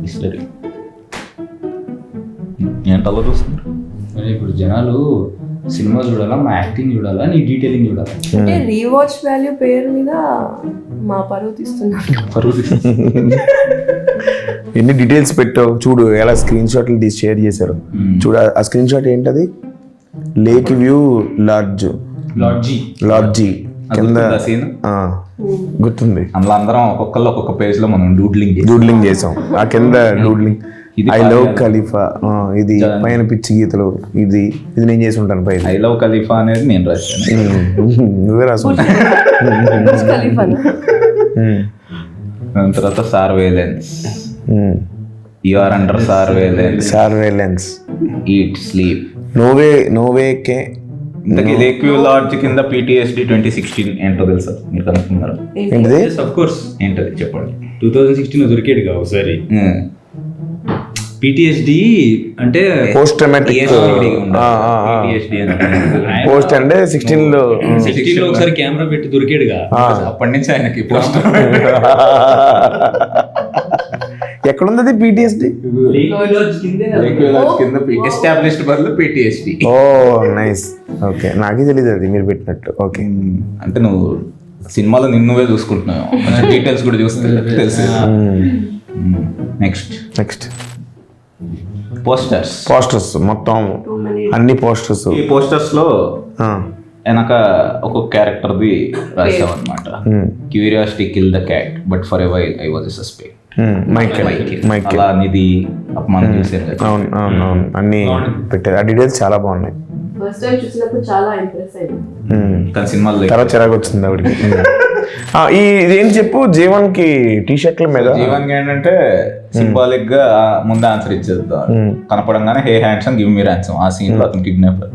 History. ఏంటలా చూస్తున్నారు? ఇప్పుడు జనాలు సినిమా చూడాలా, మా యాక్టింగ్ చూడాలా, నీ డీటెయిలింగ్ చూడాలా? అంటే రీవాచ్ వాల్యూ పేరు మీద మా పరువు తీస్తున్నారు. ఎన్ని డీటెయిల్స్ పెట్టావు చూడు, ఎలా స్క్రీన్ షాట్లు తీసి షేర్ చేశారు చూడు. ఆ స్క్రీన్ షాట్ ఏంటది? లేక్ వ్యూ లాడ్జీ కింద గుర్తుంది. అందులో అందరం ఒక్కొక్కళ్ళు ఒక్కొక్క పేజ్ లో మనం డూడ్లింగ్ చేసాం. ఆ కింద డూడ్లింగ్ ఐ లవ్ ఖలీఫా, ఇది పైన పిచ్చి గీతలు, ఇది నేను చేసి ఉంటాను పైన. ఐ లవ్ ఖలీఫా అనేది నేను రాశాను. నువ్వే రాసు. దాని తర్వాత surveillance, you are under surveillance, eat sleep, నోవే కే. లేక్ వ్యూ లాడ్జ్ కింద PTSD 2016 ఏంటో తెలుసా? మీరు కనుక్కున్నారు? ఏంటిది? Of course. ఏంటది చెప్పండి. 2016 దొరికేది కావు ఒకసారి. PTSD అంటే పోస్ట్ ట్రామాటిక్ పోస్ట్ అంటే 16లో ఒకసారి కెమెరా పెట్టి దొరికేడుగా. అప్పటి నుంచి ఆయనకి పోస్ట్ ఎక్కడుంది PTSD? ఎస్టాబ్లిష్డ్ బదులు PTSD. ఓ నైస్. ఓకే, నాకే తెలియదు అది మీరు పెట్టినట్టు. ఓకే, అంటే నువ్వు సినిమాలో నిన్నువే చూసుకుంటున్నావు, డీటెయిల్స్ కూడా చూస్తే తెలుసు. నెక్స్ట్ పోస్టర్స్ మొత్తం అన్ని పోస్టర్స్. ఈ పోస్టర్స్ లో వెనక ఒక్కొక్క క్యారెక్టర్ది రాసాం అనమాట. Curiosity kill the cat but for ever I was suspect. Michael అలా నిధి అపమానం చేశారు. అవును అన్ని పెట్టారు. ఆ డీటెయిల్స్ చాలా బాగున్నాయి. ఫస్ట్ టైం చూసినప్పుడు చాలా ఇంప్రెస్ అయ్యింది. కానీ సినిమాలో తర్వాత చిరాకు వచ్చింది ఆవిడకి. ఇదేం చెప్పు, జీవన్ కి టీషర్ట్ల మీద జీవన్ ఏంటంటే సింబాలిక్ గా ముందు ఆన్సర్ ఇచ్చేద్దాం. కనపడంగానే hey handsome give me ransom. ఆ సీన్ లో అతను kidnapper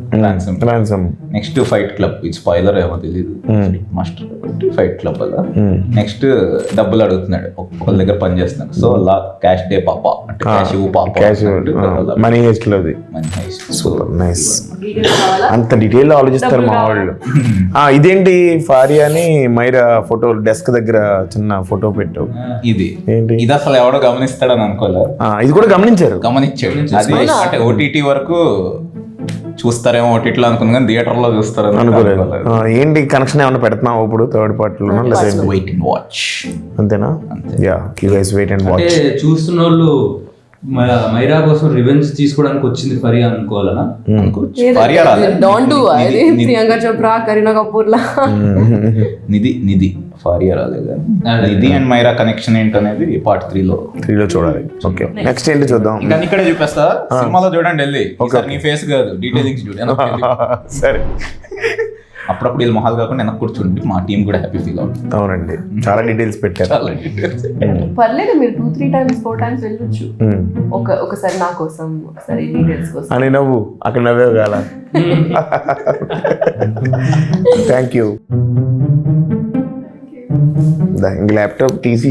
ransom. Next Fight Club, ఇది స్పాయిలర్ ఏమో తెలియదు, మాస్టర్ కాబట్టి ఫైట్ క్లబ్ అలా. నెక్స్ట్ డబ్బులు అడుగుతున్నాడు, ఒకళ్ళ దగ్గర పని చేస్తున్నాడు. సో అలా క్యాష్ డే పాప అంటే క్యాష్ పాప, మనీ హెస్ట్ లోది. Super nice. అంత డీటెయిల్ ఆలోచిస్తారు మా వాళ్ళు. ఇదేంటి ఫారియా అని మైరా ఫోటో డెస్క్ దగ్గర చిన్న ఫోటో పెట్టావు. ఇది ఏంటి? ఇది అసలు ఎవడో గమనిస్తాడని అనుకోలేదు. ఇది కూడా గమనించాడు. అది అంటే OTT వరకు చూస్తారేమో OTT లో అనుకున్నా, కానీ థియేటర్ లో చూస్తారు అనుకోలేదు. ఏంటి కనెక్షన్ ఏమైనా పెడుతున్నావు ఇప్పుడు థర్డ్ పార్టీలో? Wait and watch. అంతేనా? Yeah, you guys wait and watch. చూస్తున్న వాళ్ళు మైరా కోసం రివెంజ్ తీసుకోవడానికి వచ్చింది ఫరియా అనుకోవాలనా? డోంట్ డు అది ప్రియాంక చోప్రా, కరీనా కపూర్ లా. నిధి ఫారియా రాలేదు. నిధి అండ్ మైరా కనెక్షన్ ఏంటనేది పార్ట్ 3లో చూడాలి. ఓకే, నెక్స్ట్ ఏంటి చూద్దాం. ఇంకా ఇక్కడే చూపిస్తా, సినిమాలో చూడండి వెళ్ళి. నీ ఫేస్ కాదు, డీటెయిలింగ్స్ చూడండి. సరే, అప్పుడప్పుడు వీళ్ళు మొహాలు కాకుండా వెనక్కి కూర్చోండి, మా టీం కూడా హ్యాపీ ఫీల్ అవుతుంది. అవునండి, చాలా డీటెయిల్స్ పెట్టారు. పర్లేదు, మీరు 2-3 times 4 times వెళ్ళొచ్చు. ఒకసారి నా కోసం, ఒకసారి డీటెయిల్స్ కోసం అని నవ్వు అక్కడ నవ్వేవు కాల. Thank you. ల్యాప్టాప్ తీసి